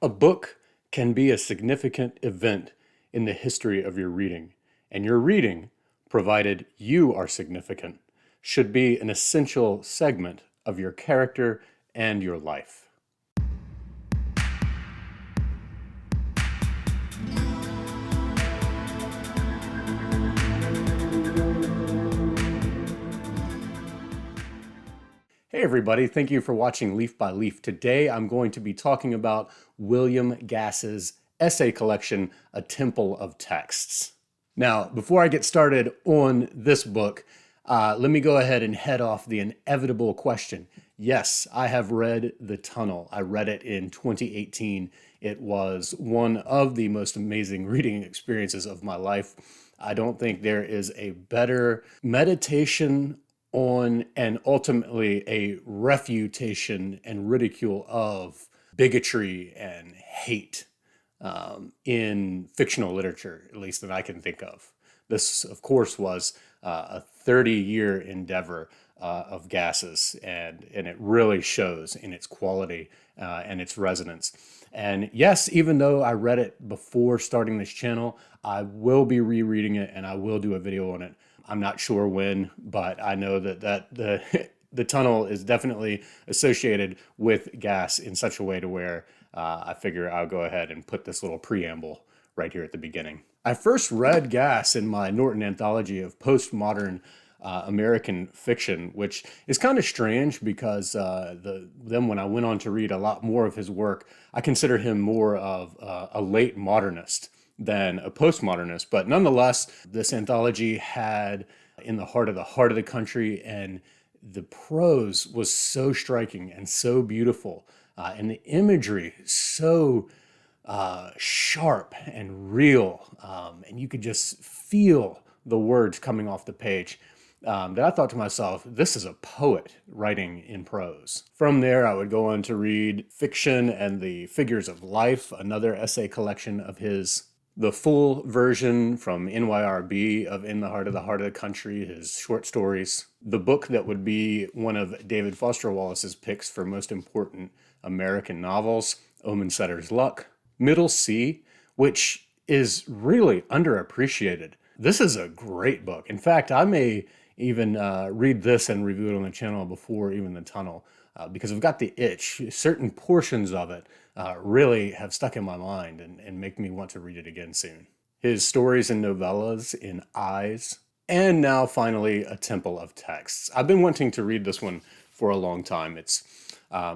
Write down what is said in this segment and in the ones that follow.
A book can be a significant event in the history of your reading, and your reading, provided you are significant, should be an essential segment of your character and your life. Hey everybody, thank you for watching Leaf by Leaf. Today I'm going to be talking about William Gass's essay collection, A Temple of Texts. Now, before I get started on this book, let me go ahead and head off the inevitable question. Yes, I have read The Tunnel. I read it in 2018. It was one of the most amazing reading experiences of my life. I don't think there is a better meditation on and ultimately a refutation and ridicule of bigotry and hate in fictional literature, at least that I can think of. This, of course, was a 30-year endeavor of Gass's, and it really shows in its quality and its resonance. And yes, even though I read it before starting this channel, I will be rereading it and I will do a video on it. I'm not sure when, but I know that the tunnel is definitely associated with Gass in such a way to where I figure I'll go ahead and put this little preamble right here at the beginning. I first read Gass in my Norton anthology of postmodern American fiction, which is kind of strange because then when I went on to read a lot more of his work, I consider him more of a late modernist than a postmodernist. But nonetheless, this anthology had in the heart of the country, and the prose was so striking and so beautiful, and the imagery so sharp and real, and you could just feel the words coming off the page. That I thought to myself, this is a poet writing in prose. From there, I would go on to read Fiction and the Figures of Life, another essay collection of his. The full version from NYRB of In the Heart of the Country, his short stories. The book that would be one of David Foster Wallace's picks for most important American novels, Omen Setter's Luck. Middle C, which is really underappreciated. This is a great book. In fact, I may even read this and review it on the channel before even The Tunnel, because I've got the itch. Certain portions of it really have stuck in my mind and make me want to read it again soon. His stories and novellas in Eyes, and now finally A Temple of Texts. I've been wanting to read this one for a long time. It's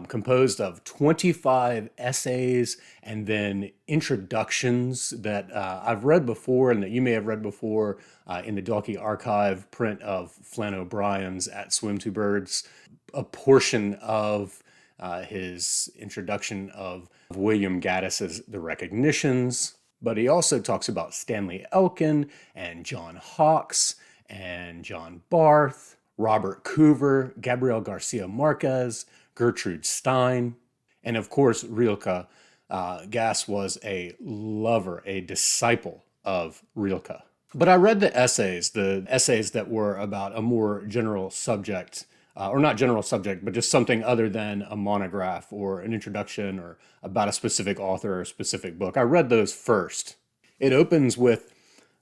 composed of 25 essays and then introductions that I've read before and that you may have read before in the Dalkey Archive print of Flann O'Brien's At Swim to Birds. A portion of his introduction of William Gaddis's The Recognitions, but he also talks about Stanley Elkin and John Hawkes and John Barth, Robert Coover, Gabriel Garcia Marquez, Gertrude Stein, and of course Rilke. Gass was a lover, a disciple of Rilke. But I read the essays that were about a more general subject, or not general subject, but just something other than a monograph or an introduction or about a specific author or a specific book. I read those first. It opens with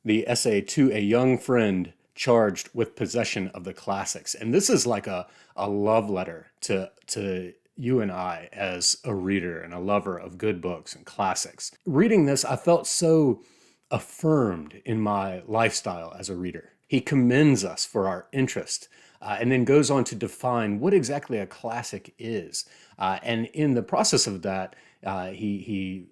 the essay To a Young Friend Charged with Possession of the Classics. And this is like a love letter to you and I as a reader and a lover of good books and classics. Reading this, I felt so affirmed in my lifestyle as a reader. He commends us for our interest, and then goes on to define what exactly a classic is. And in the process of that, he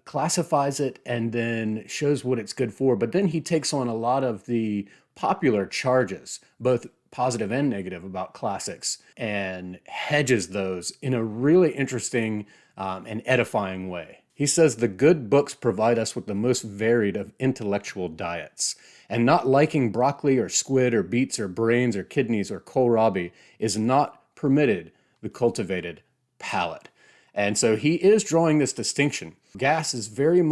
classifies it and then shows what it's good for. But then he takes on a lot of the popular charges, both positive and negative, about classics, and hedges those in a really interesting and edifying way. He says the good books provide us with the most varied of intellectual diets, and not liking broccoli or squid or beets or brains or kidneys or kohlrabi is not permitted the cultivated palate. And so he is drawing this distinction. Gass is he's very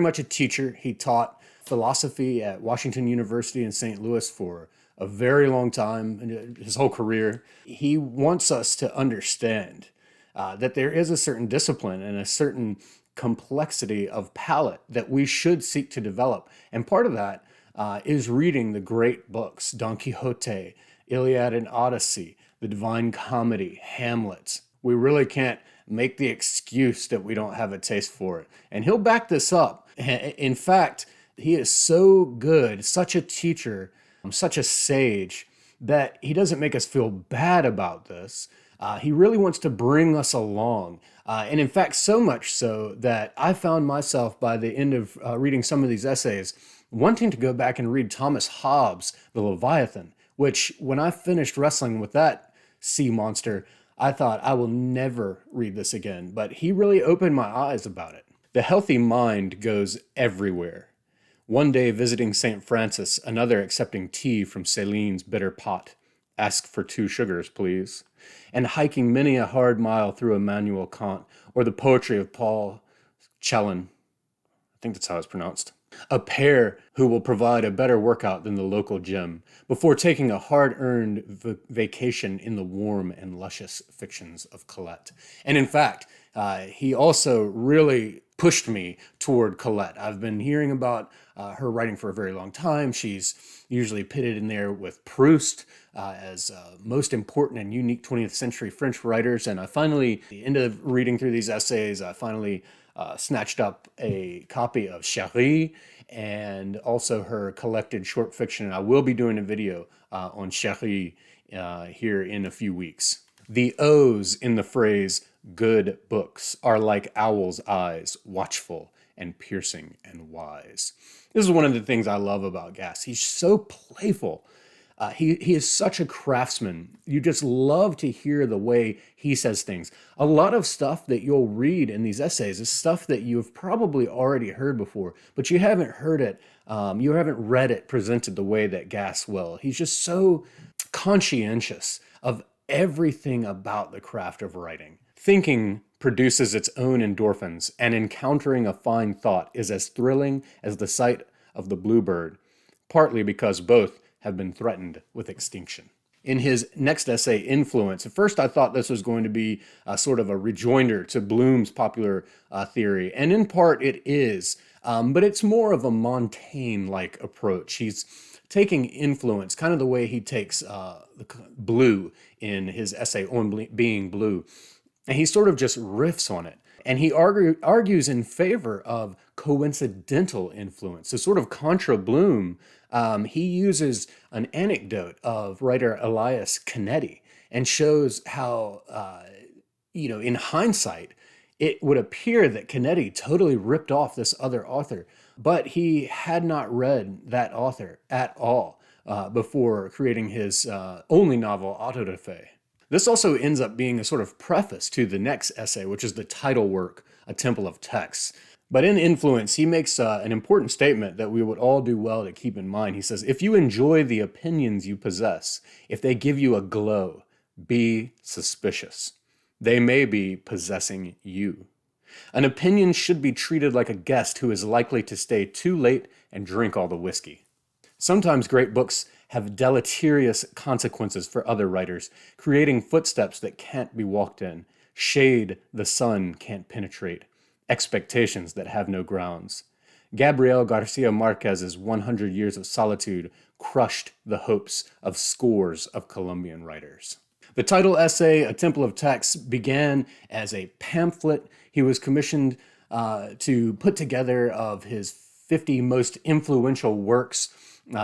much a teacher. He taught philosophy at Washington University in St. Louis for a very long time, his whole career. He wants us to understand that there is a certain discipline and a certain complexity of palette that we should seek to develop. And part of that is reading the great books, Don Quixote, Iliad and Odyssey, The Divine Comedy, Hamlet. We really can't make the excuse that we don't have a taste for it. And he'll back this up. In fact, he is so good, such a teacher, such a sage, that he doesn't make us feel bad about this. He really wants to bring us along. And in fact, so much so that I found myself by the end of reading some of these essays wanting to go back and read Thomas Hobbes' The Leviathan, which when I finished wrestling with that sea monster, I thought I will never read this again. But he really opened my eyes about it. The healthy mind goes everywhere. One day visiting St. Francis, another accepting tea from Celine's bitter pot. Ask for 2 sugars, please. And hiking many a hard mile through Immanuel Kant or the poetry of Paul Celan. I think that's how it's pronounced. A pair who will provide a better workout than the local gym before taking a hard-earned vacation in the warm and luscious fictions of Colette. And in fact, he also really pushed me toward Colette. I've been hearing about her writing for a very long time. She's usually pitted in there with Proust as most important and unique 20th century French writers. And I finally, at the end of reading through these essays, I finally snatched up a copy of Chérie and also her collected short fiction. And I will be doing a video on Chérie here in a few weeks. The O's in the phrase good books are like owl's eyes, watchful and piercing and wise. This is one of the things I love about Gass. He's so playful. He is such a craftsman. You just love to hear the way he says things. A lot of stuff that you'll read in these essays is stuff that you've probably already heard before, but you haven't heard it, you haven't read it presented the way that Gass will. He's just so conscientious of everything about the craft of writing. Thinking produces its own endorphins, and encountering a fine thought is as thrilling as the sight of the bluebird, partly because both have been threatened with extinction. In his next essay, Influence, at first I thought this was going to be sort of a rejoinder to Bloom's popular theory, and in part it is, but it's more of a Montaigne-like approach. He's taking influence, kind of the way he takes blue in his essay on being blue, and he sort of just riffs on it. And he argues in favor of coincidental influence. So sort of contra Bloom, he uses an anecdote of writer Elias Canetti and shows how, in hindsight, it would appear that Canetti totally ripped off this other author, but he had not read that author at all before creating his only novel, Autodafé. This also ends up being a sort of preface to the next essay, which is the title work, A Temple of Texts. But in Influence, he makes an important statement that we would all do well to keep in mind. He says, if you enjoy the opinions you possess, if they give you a glow, be suspicious. They may be possessing you. An opinion should be treated like a guest who is likely to stay too late and drink all the whiskey. Sometimes great books have deleterious consequences for other writers, creating footsteps that can't be walked in, shade the sun can't penetrate, expectations that have no grounds. Gabriel Garcia Marquez's 100 Years of Solitude crushed the hopes of scores of Colombian writers. The title essay, A Temple of Texts, began as a pamphlet he was commissioned to put together of his 50 most influential works.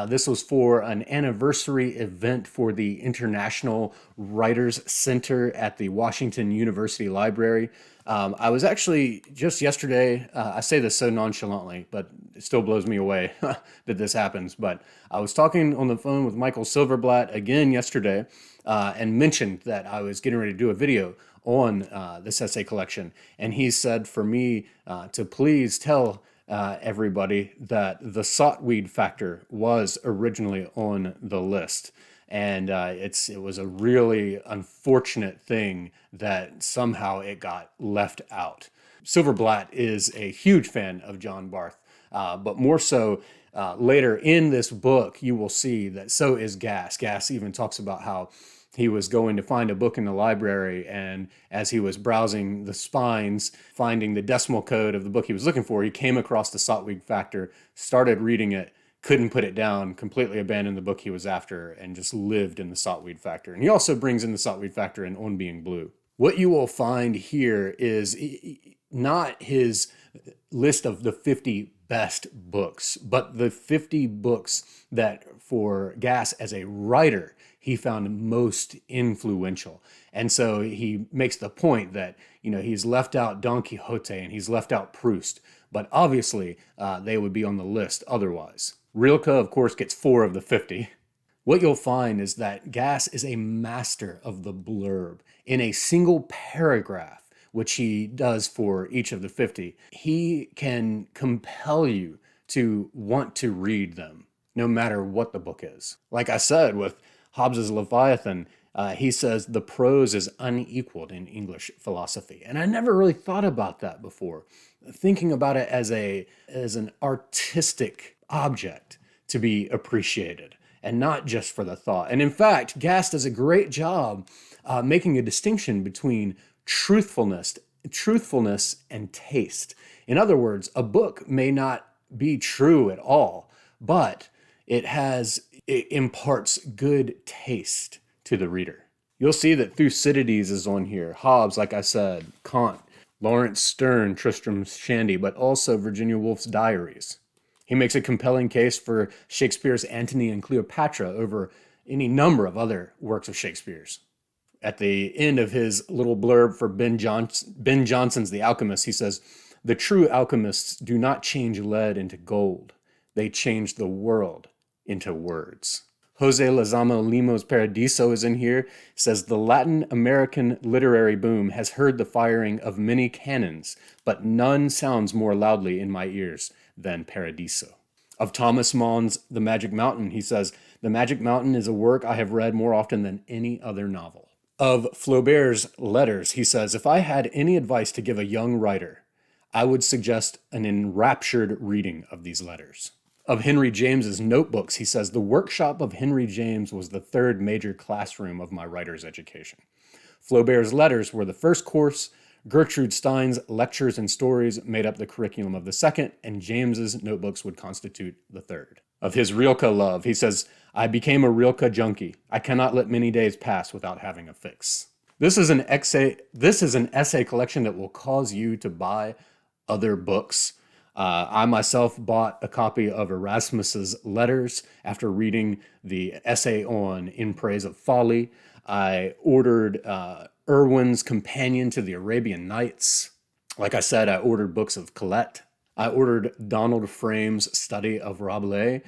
This was for an anniversary event for the International Writers Center at the Washington University Library. I was actually just yesterday, I say this so nonchalantly, but it still blows me away that this happens. But I was talking on the phone with Michael Silverblatt again yesterday and mentioned that I was getting ready to do a video on this essay collection. And he said for me to please tell everybody that the Sotweed Factor was originally on the list. And it was a really unfortunate thing that somehow it got left out. Silverblatt is a huge fan of John Barth, but more so later in this book, you will see that so is Gass. Gass even talks about how He was going to find a book in the library, and as he was browsing the spines, finding the decimal code of the book he was looking for, he came across the Sotwig Factor, started reading it, couldn't put it down, completely abandoned the book he was after, and just lived in the Sotweed Factor. And he also brings in the Sotweed Factor in On Being Blue. What you will find here is not his list of the 50 best books, but the 50 books that for Gass as a writer, he found most influential. And so he makes the point that, he's left out Don Quixote and he's left out Proust, but obviously they would be on the list otherwise. Rilke, of course, gets 4 of the 50. What you'll find is that Gass is a master of the blurb. In a single paragraph, which he does for each of the 50, he can compel you to want to read them, no matter what the book is. Like I said, with Hobbes's Leviathan, he says the prose is unequaled in English philosophy. And I never really thought about that before, thinking about it as an artistic object to be appreciated, and not just for the thought. And in fact, Gass does a great job making a distinction between truthfulness and taste. In other words, a book may not be true at all, but it imparts good taste to the reader. You'll see that Thucydides is on here, Hobbes, like I said, Kant, Lawrence Sterne, Tristram Shandy, but also Virginia Woolf's diaries. He makes a compelling case for Shakespeare's Antony and Cleopatra over any number of other works of Shakespeare's. At the end of his little blurb for Ben Jonson's The Alchemist, he says, "The true alchemists do not change lead into gold. They change the world into words." Jose Lozano Limo's Paradiso is in here. It says, "The Latin American literary boom has heard the firing of many cannons, but none sounds more loudly in my ears than Paradiso." Of Thomas Mann's The Magic Mountain, he says, "The Magic Mountain is a work I have read more often than any other novel." Of Flaubert's letters, he says, "If I had any advice to give a young writer, I would suggest an enraptured reading of these letters." Of Henry James's notebooks, he says, "The workshop of Henry James was the third major classroom of my writer's education. Flaubert's letters were the first course, Gertrude Stein's lectures and stories made up the curriculum of the second, and James's notebooks would constitute the third." Of his Rilke love, he says, "I became a Rilke junkie. I cannot let many days pass without having a fix." This is an essay collection that will cause you to buy other books. I myself bought a copy of Erasmus's letters after reading the essay on In Praise of Folly. I ordered Irwin's Companion to the Arabian Nights. Like I said, I ordered books of Colette. I ordered Donald Frame's study of Rabelais.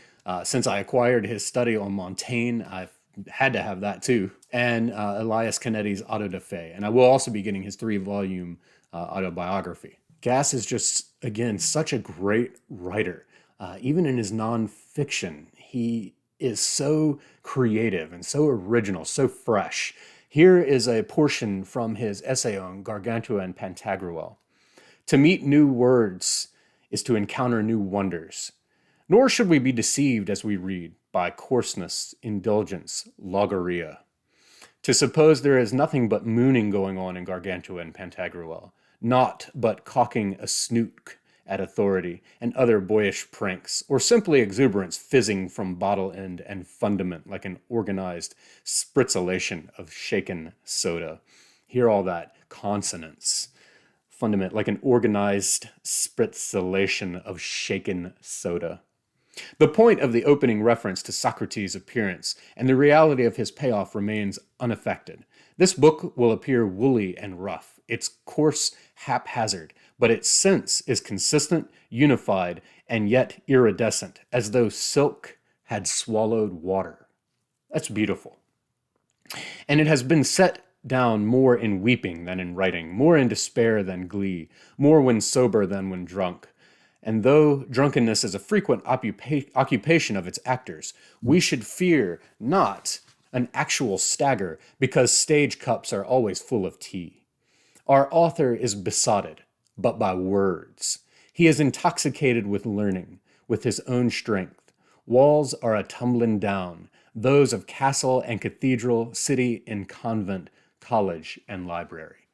Since I acquired his study on Montaigne, I've had to have that too. And Elias Canetti's Auto da Fe. And I will also be getting his 3-volume autobiography. Gass is just, again, such a great writer. Even in his nonfiction, he is so creative and so original, so fresh. Here is a portion from his essay on Gargantua and Pantagruel. "To meet new words is to encounter new wonders. Nor should we be deceived as we read by coarseness, indulgence, logorrhea. To suppose there is nothing but mooning going on in Gargantua and Pantagruel, naught but cocking a snoot at authority and other boyish pranks, or simply exuberance fizzing from bottle end and fundament like an organized spritzellation of shaken soda." Hear all that consonance. Fundament like an organized spritzellation of shaken soda. The point of the opening reference to Socrates' appearance and the reality of his payoff remains unaffected. This book will appear woolly and rough, its course haphazard, but its sense is consistent, unified, and yet iridescent, as though silk had swallowed water. That's beautiful. And it has been set down more in weeping than in writing, more in despair than glee, more when sober than when drunk. And though drunkenness is a frequent occupation of its actors, we should fear not an actual stagger, because stage cups are always full of tea. Our author is besotted, but by words. He is intoxicated with learning, with his own strength. Walls are a tumbling down, those of castle and cathedral, city and convent, college and library.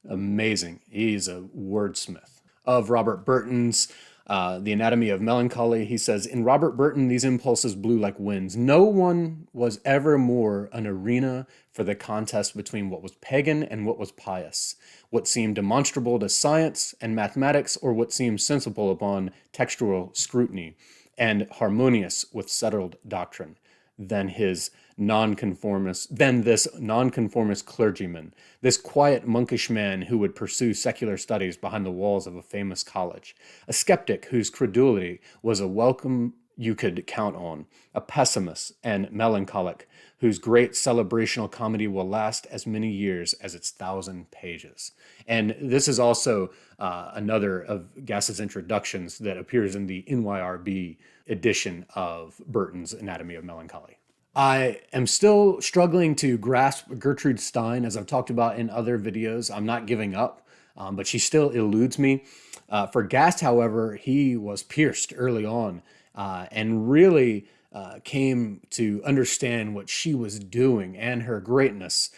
Amazing. He's a wordsmith. Of Robert Burton's The Anatomy of Melancholy, he says, in Robert Burton, these impulses blew like winds. No one was ever more an arena for the contest between what was pagan and what was pious, what seemed demonstrable to science and mathematics, or what seemed sensible upon textual scrutiny, and harmonious with settled doctrine, than this nonconformist clergyman, this quiet monkish man who would pursue secular studies behind the walls of a famous college, a skeptic whose credulity was a welcome you could count on, a pessimist and melancholic whose great celebrational comedy will last as many years as its 1,000 pages. And this is also another of Gass's introductions that appears in the NYRB edition of Burton's Anatomy of Melancholy. I am still struggling to grasp Gertrude Stein, as I've talked about in other videos. I'm not giving up, but she still eludes me. For Gass, however, he was pierced early on and really came to understand what she was doing and her greatness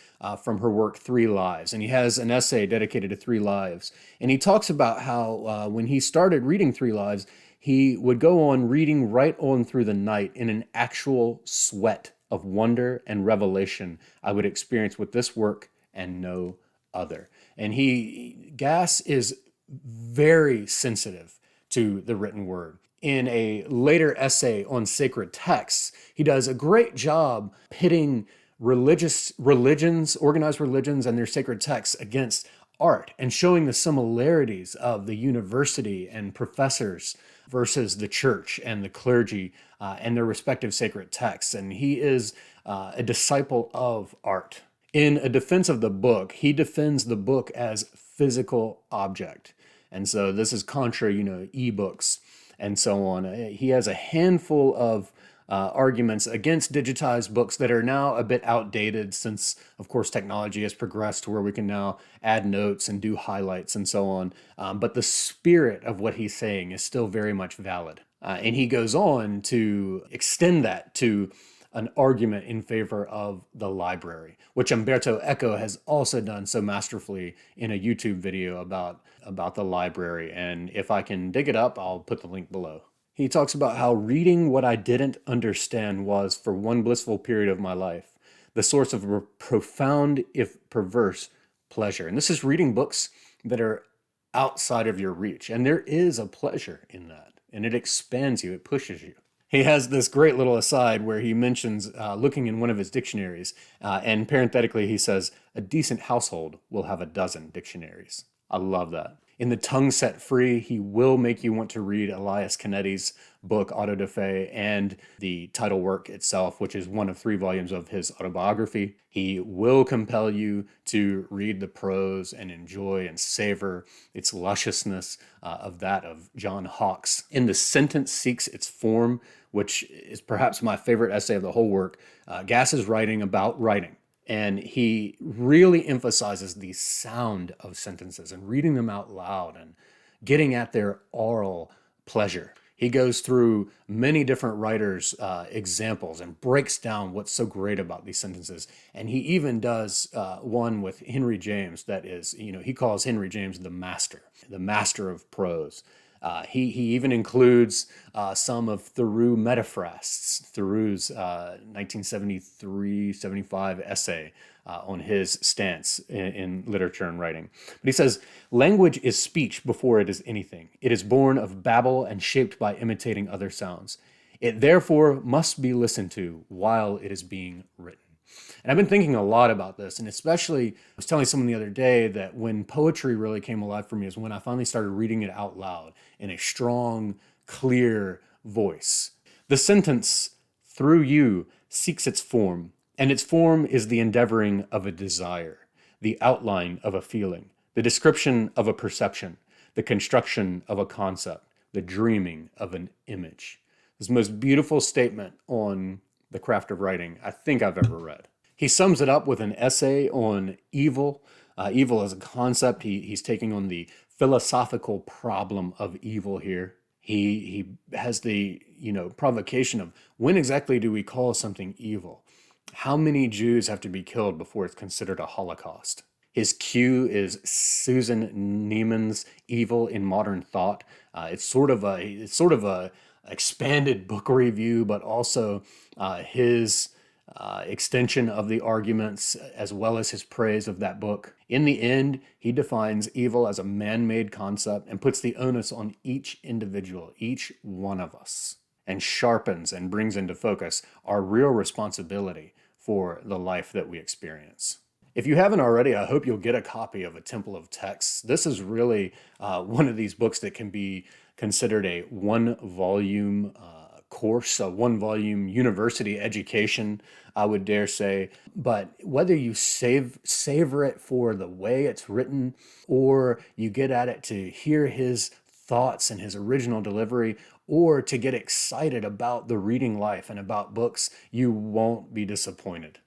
from her work, 3 Lives. And he has an essay dedicated to 3 Lives. And he talks about how when he started reading 3 Lives, he would go on reading right on through the night in an actual sweat of wonder and revelation I would experience with this work and no other. And Gass is very sensitive to the written word. In a later essay on sacred texts, he does a great job pitting organized religions and their sacred texts against art and showing the similarities of the university and professors versus the church and the clergy and their respective sacred texts. And he is a disciple of art. In a defense of the book, he defends the book as physical object. And so this is contra, ebooks and so on. He has a handful of arguments against digitized books that are now a bit outdated since, of course, technology has progressed to where we can now add notes and do highlights and so on. But the spirit of what he's saying is still very much valid. And he goes on to extend that to an argument in favor of the library, which Umberto Eco has also done so masterfully in a YouTube video about the library. And if I can dig it up, I'll put the link below. He talks about how reading what I didn't understand was, for one blissful period of my life, the source of a profound, if perverse, pleasure. And this is reading books that are outside of your reach. And there is a pleasure in that. And it expands you, it pushes you. He has this great little aside where he mentions looking in one of his dictionaries, and parenthetically he says, a decent household will have a dozen dictionaries. I love that. In The Tongue Set Free, he will make you want to read Elias Canetti's book, Auto da Fe, and the title work itself, which is one of 3 volumes of his autobiography. He will compel you to read the prose and enjoy and savor its lusciousness of that of John Hawkes. In The Sentence Seeks Its Form, which is perhaps my favorite essay of the whole work, Gass is writing about writing. And he really emphasizes the sound of sentences and reading them out loud and getting at their oral pleasure. He goes through many different writers' examples and breaks down what's so great about these sentences. And he even does one with Henry James that is, he calls Henry James the master of prose. He even includes some of Thoreau metaphrasts, Thoreau's 1973-75 essay on his stance in literature and writing. But he says, language is speech before it is anything. It is born of babble and shaped by imitating other sounds. It therefore must be listened to while it is being written. And I've been thinking a lot about this, and especially, I was telling someone the other day that when poetry really came alive for me is when I finally started reading it out loud in a strong, clear voice. The sentence, through you, seeks its form, and its form is the endeavoring of a desire, the outline of a feeling, the description of a perception, the construction of a concept, the dreaming of an image. This is the most beautiful statement on the craft of writing I think I've ever read. He sums it up with an essay on evil. Evil as a concept. He's taking on the philosophical problem of evil here. He has the, provocation of, when exactly do we call something evil? How many Jews have to be killed before it's considered a Holocaust? His cue is Susan Neiman's Evil in Modern Thought. It's sort of a expanded book review, but also his extension of the arguments as well as his praise of that book. In the end, he defines evil as a man-made concept and puts the onus on each individual, each one of us, and sharpens and brings into focus our real responsibility for the life that we experience. If you haven't already, I hope you'll get a copy of A Temple of Texts. This is really one of these books that can be considered a one-volume course, a one-volume university education, I would dare say. But whether you savor it for the way it's written, or you get at it to hear his thoughts and his original delivery, or to get excited about the reading life and about books, you won't be disappointed.